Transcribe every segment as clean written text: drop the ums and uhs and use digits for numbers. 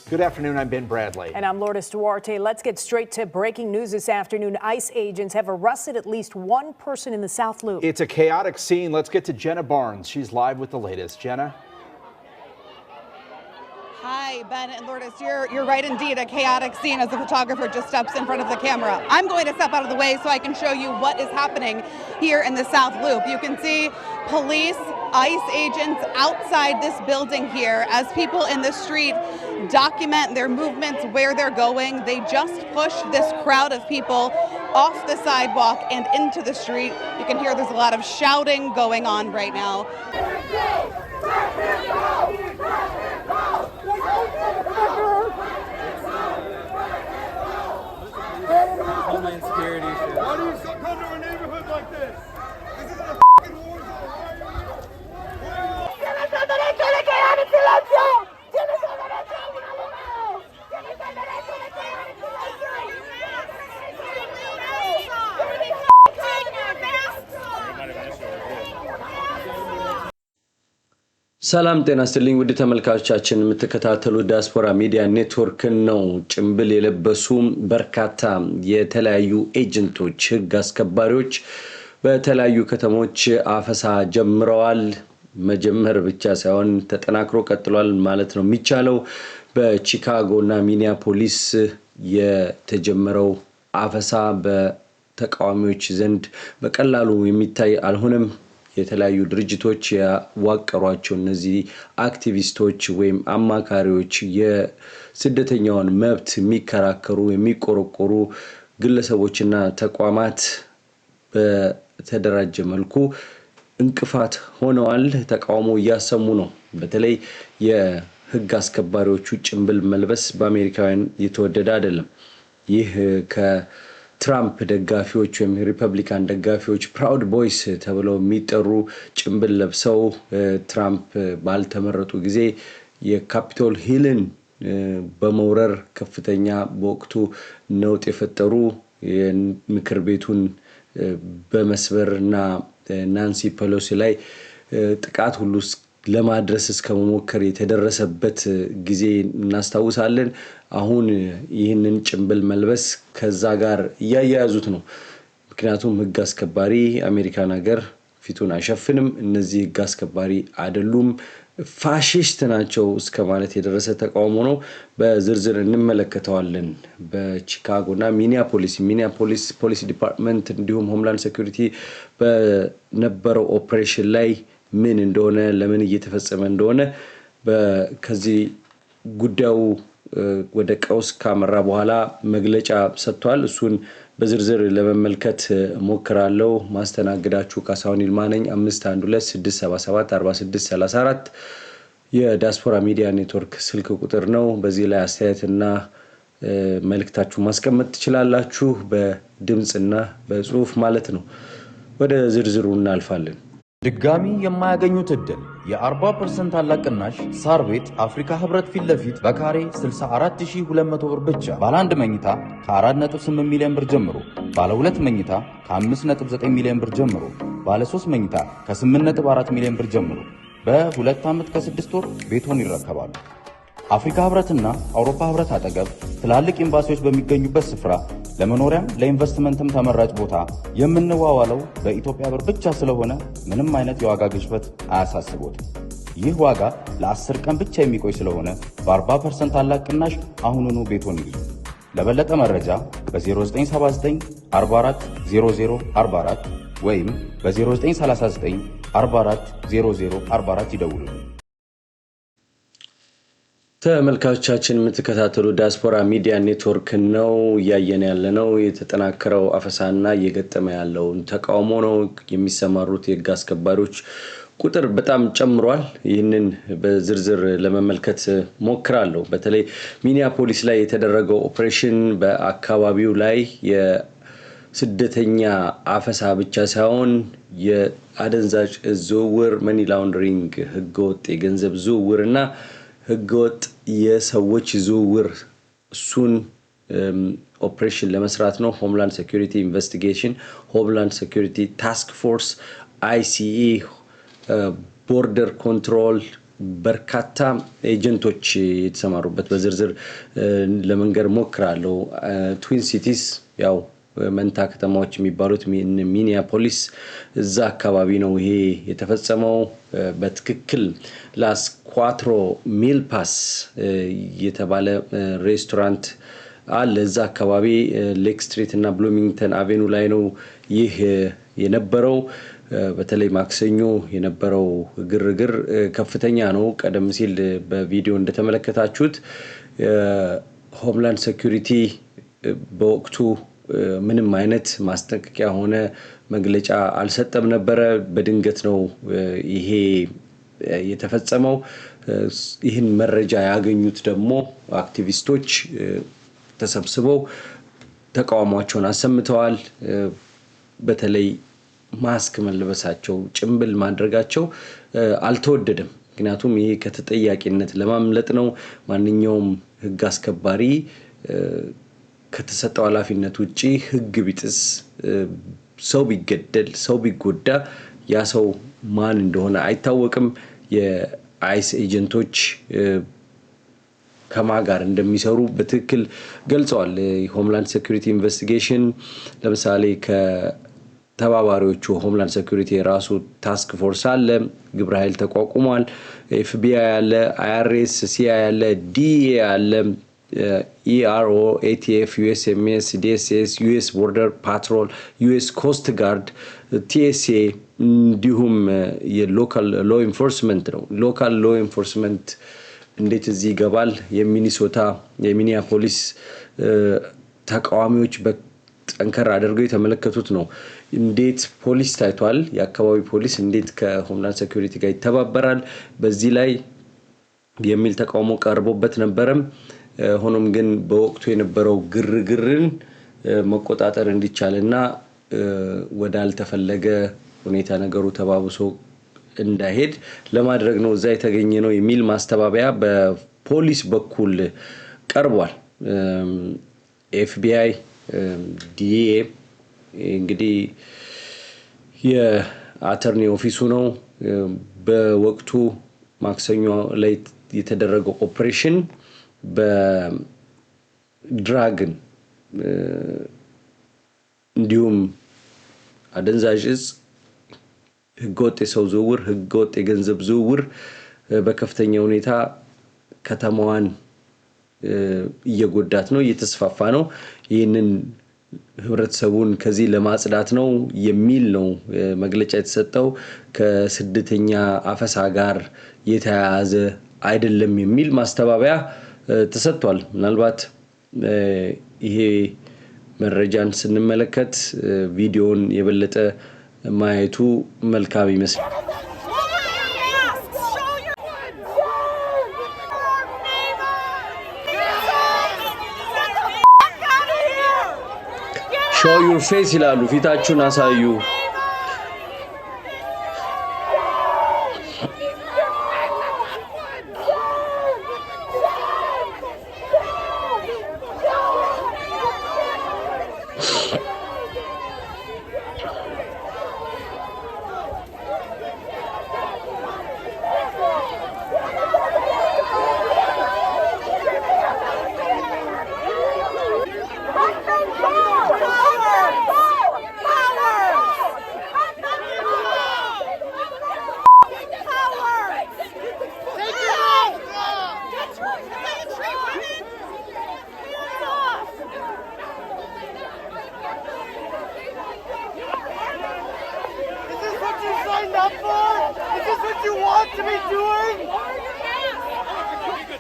Good afternoon, I'm Ben Bradley. And I'm Lourdes Duarte. Let's get straight to breaking news this afternoon. ICE agents have arrested at least one person in the South Loop. It's a chaotic scene. Let's get to Jenna Barnes. She's live with the latest. Jenna? Hi, Ben and Lourdes. You're right indeed, a chaotic scene as the photographer just steps in front of the camera. I'm going to step out of the way so I can show you what is happening here in the South Loop. You can see police, ICE agents outside this building here as people in the street document their movements, where they're going. They just pushed this crowd of people off the sidewalk and into the street. You can hear there's a lot of shouting going on right now. Homeland Security. Why do you come to a neighborhood like this? This is a f***ing war zone. ¡Tienes el derecho de quedar en silencio! ¡Tienes el derecho a un abogado! ¡Tienes el derecho de quedar en silencio! ሰላም ጤና ይስጥልኝ ውድ ተመልካቾቻችን የምትከታተሉ ዲያስፖራ ሚዲያ ኔትወርክ ነው። ጭምብል የለበሱ በርካታ የተለያዩ ኤጀንቶች ህግ አስከባሪዎች በተለያዩ ከተሞች አፈሳ ጀምረዋል። መጀመር ብቻ ሳይሆን ተጠናክሮ ቀጥሏል ማለት ነው የሚቻለው። በቺካጎና ሚኒያፖሊስ የተጀመረው አፈሳ በተቃዋሚዎች ዘንድ በቀላሉ የሚታይ አልሆነም። የተለያዩ ድርጅቶች ያዋቀሯቸው እነዚህ አክቲቪስቶች ወይም አማካሪዎች የስደተኛውን መብት የሚከራከሩ የሚቆረቆሩ ግለሰቦችና ተቋማት በተደራጀ መልኩ እንቅፋት ሆነዋል። ተቃውሞ እያሰሙ ነው። በተለይ የህግ አስከባሪዎቹ ጭምብል መልበስ በአሜሪካውያን የተወደደ አይደለም። ይህ ከትራምፕ ደጋፊዎች ወይም ሪፐብሊካን ደጋፊዎች ፕራውድ ቦይስ ተብለው የሚጠሩ ጭምብል ለብሰው ትራምፕ ባልተመረጡ ጊዜ የካፒቶል ሂልን በመውረር ከፍተኛ በወቅቱ ነውጥ የፈጠሩ የምክር ቤቱን በመስበርና ናንሲ ፔሎሲ ላይ ጥቃት ሁሉ ለማድረስ እስከመሞከር የተደረሰበት ጊዜ እናስታውሳለን። አሁን ይህንን ጭምብል መልበስ ከዛ ጋር እያያያዙት ነው። ምክንያቱም ህግ አስከባሪ አሜሪካን ሀገር ፊቱን አይሸፍንም፣ እነዚህ ህግ አስከባሪ አይደሉም፣ ፋሺስት ናቸው እስከ ማለት የደረሰ ተቃውሞ ነው። በዝርዝር እንመለከተዋለን። በቺካጎና ሚኒያፖሊስ ፖሊስ ዲፓርትመንት እንዲሁም ሆምላንድ ሴኩሪቲ በነበረው ኦፕሬሽን ላይ ምን እንደሆነ ለምን እየተፈጸመ እንደሆነ ከዚህ ጉዳዩ ወደ ቀውስ ካመራ በኋላ መግለጫ ሰጥቷል። እሱን በዝርዝር ለመመልከት ሞክራለሁ። ማስተናግዳችሁ ካሳሁን ይልማ ነኝ። 5126774634 የዲያስፖራ ሚዲያ ኔትወርክ ስልክ ቁጥር ነው። በዚህ ላይ አስተያየትና መልእክታችሁ ማስቀመጥ ትችላላችሁ፣ በድምጽና በጽሁፍ ማለት ነው። ወደ ዝርዝሩ እናልፋለን። ድጋሚ የማያገኙት እድል የ40% ታላቅ ቅናሽ ሳር ቤት አፍሪካ ህብረት ፊት ለፊት በካሬ 64200 ብር ብቻ። ባለ 1 መኝታ ከ4.8 ሚሊዮን ብር ጀምሮ፣ ባለ 2 መኝታ ከ5.9 ሚሊዮን ብር ጀምሮ፣ ባለ 3 መኝታ ከ8.4 ሚሊዮን ብር ጀምሮ በ2 ዓመት ከ6 ወር ቤቶን ይረከባሉ። አፍሪካ ህብረትና አውሮፓ ህብረት አጠገብ ትላልቅ ኤምባሲዎች በሚገኙበት ስፍራ ለመኖሪያም ለኢንቨስትመንትም ተመራጭ ቦታ የምንዋዋለው በኢትዮጵያ ብር ብቻ ስለሆነ ምንም አይነት የዋጋ ግሽበት አያሳስቦት። ይህ ዋጋ ለ10 ቀን ብቻ የሚቆይ ስለሆነ በ40% ታላቅ ቅናሽ አሁኑኑ ቤቶን ይግዙ። ለበለጠ መረጃ በ0979 44 00 44 ወይም በ0939 44 00 44 ይደውሉ። ተመልካቾቻችን የምትከታተሉ ዲያስፖራ ሚዲያ ኔትወርክ ነው። ያየን ያለነው የተጠናከረው አፈሳና እየገጠመ ያለው ተቃውሞ ነው። የሚሰማሩት የህግ አስከባሪዎች ቁጥር በጣም ጨምሯል። ይህንን በዝርዝር ለመመልከት ሞክራለሁ። በተለይ ሚኒያፖሊስ ላይ የተደረገው ኦፕሬሽን በአካባቢው ላይ የስደተኛ አፈሳ ብቻ ሳይሆን የአደንዛዥ ዝውውር፣ መኒ ላውንደሪንግ፣ ህገወጥ የገንዘብ ዝውውርና ህገወጥ የሰዎች ዝውውር እሱን ኦፕሬሽን ለመስራት ነው። ሆምላንድ ሴኩሪቲ ኢንቨስቲጌሽን፣ ሆምላንድ ሴኩሪቲ ታስክ ፎርስ፣ አይሲኢ፣ ቦርደር ኮንትሮል በርካታ ኤጀንቶች የተሰማሩበት በዝርዝር ለመንገር ሞክራለሁ። ትዊን ሲቲስ ያው መንታ ከተማዎች የሚባሉት ሚኒያፖሊስ እዛ አካባቢ ነው ይሄ የተፈጸመው። በትክክል ላስ ኳትሮ ሚል ፓስ የተባለ ሬስቶራንት አለ እዛ አካባቢ ሌክ ስትሪት እና ብሉሚንግተን አቬኑ ላይ ነው ይህ የነበረው። በተለይ ማክሰኞ የነበረው ግርግር ከፍተኛ ነው። ቀደም ሲል በቪዲዮ እንደተመለከታችሁት ሆምላንድ ሴኩሪቲ በወቅቱ ምንም አይነት ማስጠንቀቂያ ሆነ መግለጫ አልሰጠም ነበር። በድንገት ነው ይሄ የተፈጸመው። ይህን መረጃ ያገኙት ደግሞ አክቲቪስቶች ተሰብስበው ተቃውሟቸውን አሰምተዋል። በተለይ ማስክ መልበሳቸው ጭምብል ማድረጋቸው አልተወደደም። ምክንያቱም ይሄ ከተጠያቂነት ለማምለጥ ነው። ማንኛውም ህግ አስከባሪ ከተሰጠው ኃላፊነት ውጪ ህግ ቢጥስ ሰው ቢገደል ሰው ቢጎዳ ያ ሰው ማን እንደሆነ አይታወቅም። የአይስ ኤጀንቶች ከማን ጋር እንደሚሰሩ በትክክል ገልጸዋል። ሆምላንድ ሴኩሪቲ ኢንቨስቲጌሽን ለምሳሌ ከተባባሪዎቹ ሆምላንድ ሴኩሪቲ የራሱ ታስክ ፎርስ አለ፣ ግብረ ኃይል ተቋቁሟል። ኤፍቢአይ አለ፣ አይአርኤስ፣ ሲአይ አለ፣ ዲኤ አለ፣ ኢአርኦ፣ ኤቲኤፍ፣ ዩኤስኤምኤስ፣ ዲኤስኤስ፣ ዩኤስ ቦርደር ፓትሮል፣ ዩኤስ ኮስት ጋርድ፣ ቲኤስኤ እንዲሁም የሎካል ሎ ኢንፎርስመንት ነው። ሎካል ሎ ኢንፎርስመንት እንዴት እዚህ ይገባል? የሚኒያፖሊስ ተቃዋሚዎች በጠንከር አድርገው የተመለከቱት ነው። እንዴት ፖሊስ ታይቷል። የአካባቢ ፖሊስ እንዴት ከሆምላንድ ሴኩሪቲ ጋር ይተባበራል በዚህ ላይ የሚል ተቃውሞ ቀርቦበት ነበረም። ሆኖም ግን በወቅቱ የነበረው ግርግርን መቆጣጠር እንዲቻልና ወደ አልተፈለገ ሁኔታ ነገሩ ተባብሶ እንዳይሄድ ለማድረግ ነው እዛ የተገኘ ነው የሚል ማስተባበያ በፖሊስ በኩል ቀርቧል። ኤፍቢአይ ዲኤ እንግዲህ የአተርኒ ኦፊሱ ነው። በወቅቱ ማክሰኞ ላይ የተደረገው ኦፕሬሽን በድራግን እንዲሁም አደንዛዥ እጽ፣ ህገወጥ የሰው ዝውውር፣ ህገወጥ የገንዘብ ዝውውር በከፍተኛ ሁኔታ ከተማዋን እየጎዳት ነው፣ እየተስፋፋ ነው። ይህንን ህብረተሰቡን ከዚህ ለማጽዳት ነው የሚል ነው መግለጫ የተሰጠው። ከስደተኛ አፈሳ ጋር የተያያዘ አይደለም የሚል ማስተባበያ ተሰጥቷል። ምናልባት ይሄ መረጃን ስንመለከት ቪዲዮውን የበለጠ ማየቱ መልካም ይመስላል። show your face ይላሉ። ፊታችሁን አሳዩ።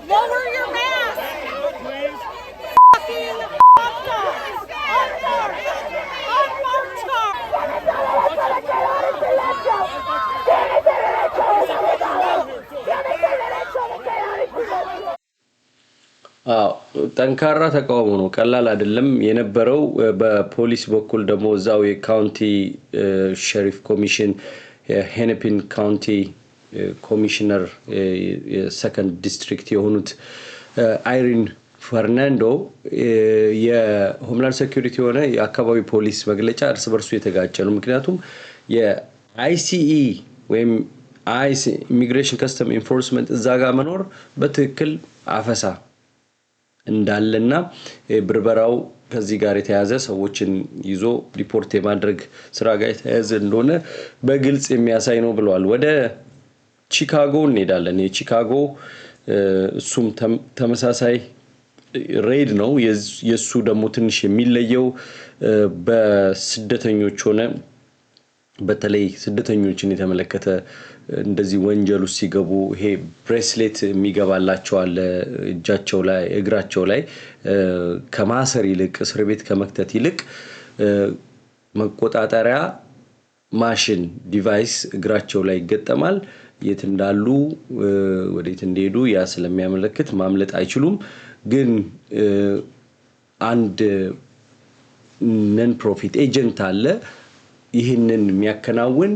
Lower your mask! Please. ጠንካራ ተቃውሞ ነው፣ ቀላል አይደለም የነበረው። በፖሊስ በኩል ደግሞ እዛው የካውንቲ ሸሪፍ ኮሚሽን የሄነፒን ካውንቲ ኮሚሽነር የሰከንድ ዲስትሪክት የሆኑት አይሪን ፈርናንዶ የሆምላንድ ሴኩሪቲ ሆነ የአካባቢ ፖሊስ መግለጫ እርስ በርሱ የተጋጨ ነው። ምክንያቱም የአይሲኢ ወይም አይስ ኢሚግሬሽን ከስተም ኢንፎርስመንት እዛ ጋር መኖር በትክክል አፈሳ እንዳለና ብርበራው ከዚህ ጋር የተያዘ ሰዎችን ይዞ ሪፖርት የማድረግ ስራ ጋር የተያዘ እንደሆነ በግልጽ የሚያሳይ ነው ብለዋል። ወደ ቺካጎ እንሄዳለን። የቺካጎ እሱም ተመሳሳይ ሬድ ነው። የሱ ደግሞ ትንሽ የሚለየው በስደተኞች ሆነ በተለይ ስደተኞችን የተመለከተ እንደዚህ ወንጀል ውስጥ ሲገቡ ይሄ ብሬስሌት የሚገባላቸው አለ እጃቸው ላይ እግራቸው ላይ ከማሰር ይልቅ እስር ቤት ከመክተት ይልቅ መቆጣጠሪያ ማሽን ዲቫይስ እግራቸው ላይ ይገጠማል። የት እንዳሉ ወዴት እንደሄዱ ያ ስለሚያመለክት ማምለጥ አይችሉም። ግን አንድ ነን ፕሮፊት ኤጀንት አለ ይህንን የሚያከናውን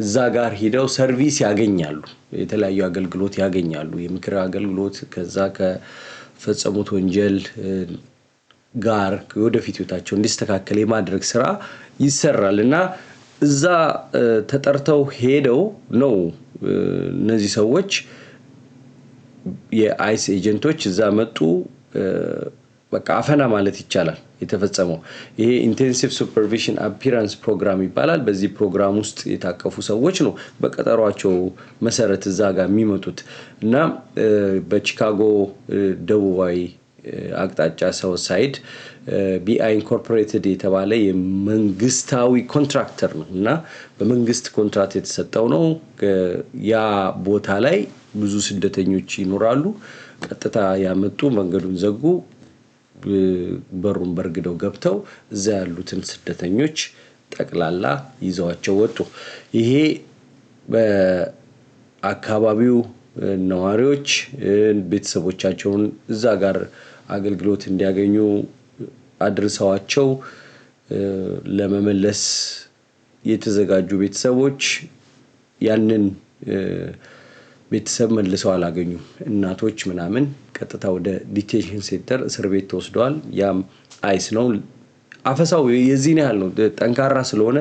እዛ ጋር ሄደው ሰርቪስ ያገኛሉ፣ የተለያዩ አገልግሎት ያገኛሉ። የምክር አገልግሎት ከዛ ከፈጸሙት ወንጀል ጋር ወደፊት ህይወታቸው እንዲስተካከል የማድረግ ስራ ይሰራል እና እዛ ተጠርተው ሄደው ነው እነዚህ ሰዎች የአይስ ኤጀንቶች እዛ መጡ። በቃ አፈና ማለት ይቻላል የተፈጸመው። ይሄ ኢንቴንሲቭ ሱፐርቪዥን አፒራንስ ፕሮግራም ይባላል። በዚህ ፕሮግራም ውስጥ የታቀፉ ሰዎች ነው በቀጠሯቸው መሰረት እዛ ጋር የሚመጡት እና በቺካጎ ደቡባዊ አቅጣጫ ሳውዝ ሳይድ ቢአይ ኢንኮርፖሬትድ የተባለ የመንግስታዊ ኮንትራክተር ነው እና በመንግስት ኮንትራክት የተሰጠው ነው። ያ ቦታ ላይ ብዙ ስደተኞች ይኖራሉ። ቀጥታ ያመጡ መንገዱን ዘጉ። በሩን በርግደው ገብተው እዛ ያሉትን ስደተኞች ጠቅላላ ይዘዋቸው ወጡ። ይሄ በአካባቢው ነዋሪዎች ቤተሰቦቻቸውን እዛ ጋር አገልግሎት እንዲያገኙ አድርሰዋቸው ለመመለስ የተዘጋጁ ቤተሰቦች ያንን ቤተሰብ መልሰው አላገኙም። እናቶች ምናምን ቀጥታ ወደ ዲቴንሽን ሴንተር እስር ቤት ተወስደዋል። ያም አይስ ነው። አፈሳው የዚህን ያህል ነው። ጠንካራ ስለሆነ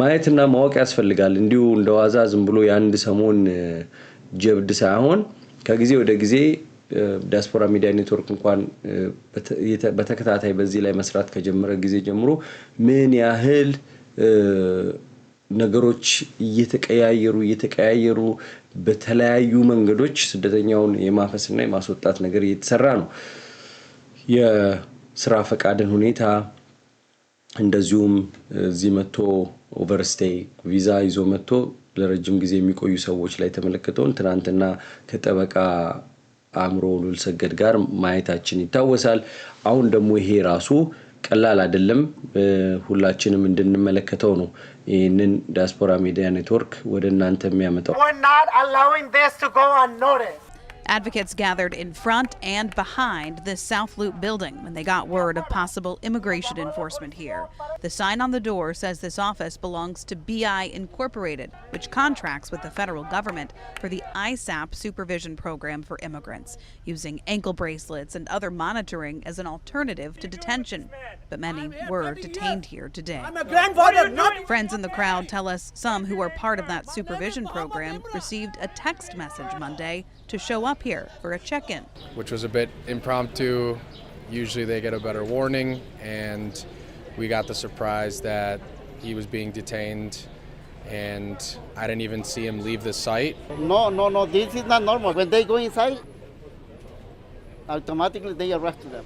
ማየትና ማወቅ ያስፈልጋል። እንዲሁ እንደዋዛ ዝም ብሎ የአንድ ሰሞን ጀብድ ሳይሆን ከጊዜ ወደ ጊዜ ዲያስፖራ ሚዲያ ኔትወርክ እንኳን በተከታታይ በዚህ ላይ መስራት ከጀመረ ጊዜ ጀምሮ ምን ያህል ነገሮች እየተቀያየሩ በተለያዩ መንገዶች ስደተኛውን የማፈስና የማስወጣት ነገር እየተሰራ ነው። የስራ ፈቃድን ሁኔታ እንደዚሁም እዚህ መጥቶ ኦቨርስቴይ ቪዛ ይዞ መጥቶ ለረጅም ጊዜ የሚቆዩ ሰዎች ላይ ተመለከተውን ትናንትና ከጠበቃ አእምሮ ሉልሰገድ ጋር ማየታችን ይታወሳል። አሁን ደግሞ ይሄ ራሱ ቀላል አይደለም። ሁላችንም እንድንመለከተው ነው ይሄንን ዲያስፖራ ሚዲያ ኔትወርክ ወደ እናንተ የሚያመጣው። We're not allowing this to go unnoticed. Advocates gathered in front and behind this South Loop building when they got word of possible immigration enforcement here. The sign on the door says this office belongs to BI Incorporated, which contracts with the federal government for the ISAP supervision program for immigrants, using ankle bracelets and other monitoring as an alternative to detention. But many were detained here today. I'm a grandfather, not Friends in the crowd tell us some who are part of that supervision program received a text message Monday to show up here for a check-in. which was a bit impromptu. Usually they get a better warning, and we got the surprise that he was being detained, and I didn't even see him leave the site. No, this is not normal. When they go inside, automatically they arrest them.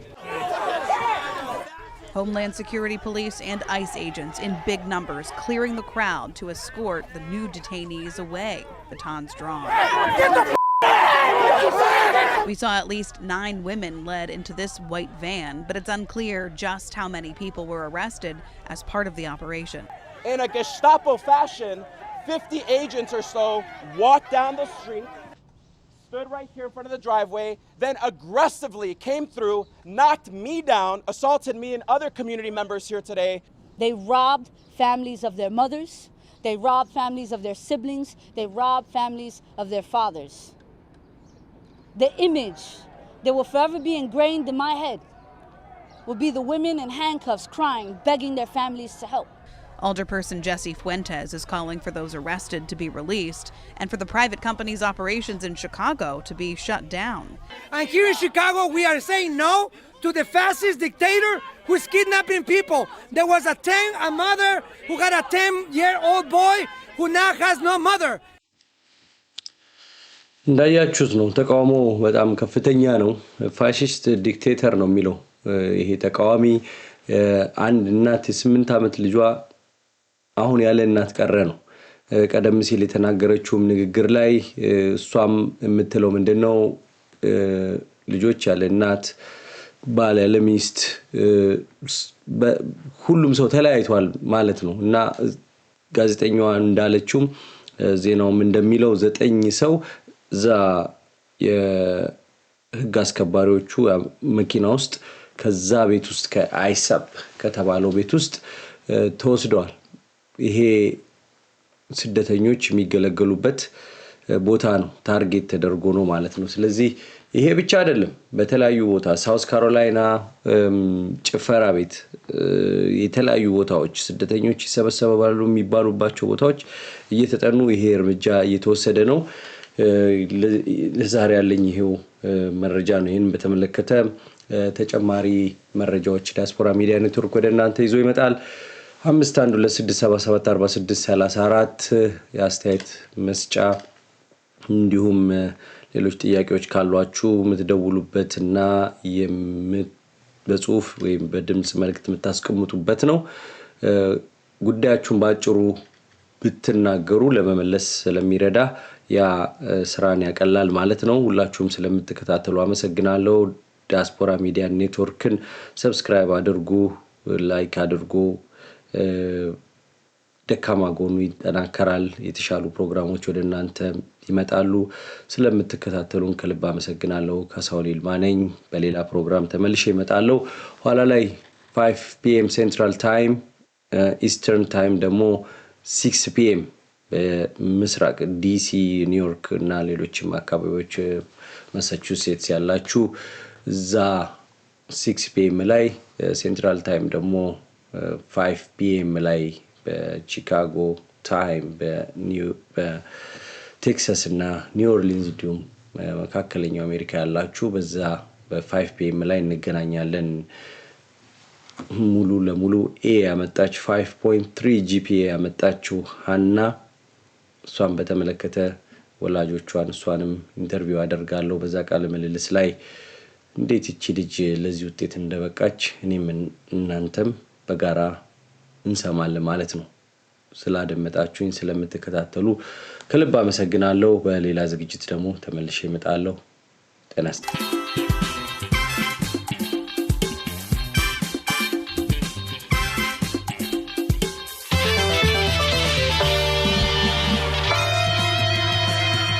Homeland Security Police and ICE agents in big numbers clearing the crowd to escort the new detainees away, batons drawn. We saw at least 9 women led into this white van, but it's unclear just how many people were arrested as part of the operation. In a Gestapo fashion, 50 agents or so walked down the street, stood right here in front of the driveway, then aggressively came through, knocked me down, assaulted me and other community members here today. They robbed families of their mothers, they robbed families of their siblings, they robbed families of their fathers. The image that will forever be ingrained in my head will be the women in handcuffs crying, begging their families to help. Alderperson Jesse Fuentes is calling for those arrested to be released and for the private company's operations in Chicago to be shut down. And here in Chicago, we are saying no to the fascist dictator who's kidnapping people. There was a mother who got a 10-year-old boy who now has no mother. እንዳያችሁት ነው ተቃውሞ በጣም ከፍተኛ ነው። ፋሺስት ዲክቴተር ነው የሚለው ይሄ ተቃዋሚ። አንድ እናት የ8 ዓመት ልጇ አሁን ያለ እናት ቀረ ነው። ቀደም ሲል የተናገረችው ንግግር ላይ እሷም የምትለው ምንድነው ልጆች ያለ እናት ባል ያለ ሚስት ሁሉም ሰው ተለያይቷል ማለት ነው። እና ጋዜጠኛዋ እንዳለችው ዜናውም እንደሚለው 9 ሰው ዛ የህግ አስከባሪዎቹ መኪና ውስጥ ከዛ ቤት ውስጥ ከአይሳብ ከተባለው ቤት ውስጥ ተወስደዋል። ይሄ ስደተኞች የሚገለገሉበት ቦታ ነው፣ ታርጌት ተደርጎ ነው ማለት ነው። ስለዚህ ይሄ ብቻ አይደለም። በተለያዩ ቦታ ሳውዝ ካሮላይና ጭፈራ ቤት የተለያዩ ቦታዎች ስደተኞች ይሰበሰባሉ የሚባሉባቸው ቦታዎች እየተጠኑ ይሄ እርምጃ እየተወሰደ ነው። ለዛሬ ያለኝ ይሄው መረጃ ነው። ይሄን በተመለከተ ተጨማሪ መረጃዎች ዲያስፖራ ሚዲያ ኔትወርክ ወደ እናንተ ይዞ ይመጣል። 5126774634 የአስተያየት መስጫ እንዲሁም ሌሎች ጥያቄዎች ካሏችሁ የምትደውሉበትና በጽሁፍ ወይም በድምጽ መልእክት የምታስቀምጡበት ነው። ጉዳያችሁን ባጭሩ ብትናገሩ ለመመለስ ስለሚረዳ ያ ስራን ያቀላል ማለት ነው። ሁላችሁም ስለምትከታተሉ አመሰግናለሁ። ዲያስፖራ ሚዲያ ኔትወርክን ሰብስክራይብ አድርጉ፣ ላይክ አድርጉ። ደካማ ጎኑ ይጠናከራል፣ የተሻሉ ፕሮግራሞች ወደ እናንተ ይመጣሉ። ስለምትከታተሉን ከልብ አመሰግናለሁ። ካሳሁን ይልማ ነኝ። በሌላ ፕሮግራም ተመልሼ እመጣለሁ። ኋላ ላይ 5 PM ሴንትራል ታይም ኢስተርን ታይም ደግሞ 6 PM በምስራቅ ዲሲ፣ ኒውዮርክ እና ሌሎችም አካባቢዎች ማሳቹሴትስ ያላችሁ እዛ 6 PM ላይ ሴንትራል ታይም ደግሞ 5 PM ላይ በቺካጎ ታይም በቴክሳስ እና ኒው ኦርሊንስ እንዲሁም መካከለኛው አሜሪካ ያላችሁ በዛ በ5 PM ላይ እንገናኛለን። ሙሉ ለሙሉ ኤ ያመጣች 5.3 GPA ያመጣችው ሀና እሷን በተመለከተ ወላጆቿን እሷንም ኢንተርቪው አደርጋለሁ። በዛ ቃለ ምልልስ ላይ እንዴት እቺ ልጅ ለዚህ ውጤት እንደበቃች እኔም እናንተም በጋራ እንሰማለን ማለት ነው። ስላደመጣችሁኝ ስለምትከታተሉ ከልብ አመሰግናለሁ። በሌላ ዝግጅት ደግሞ ተመልሼ እመጣለሁ። ጤና ይስጥልኝ።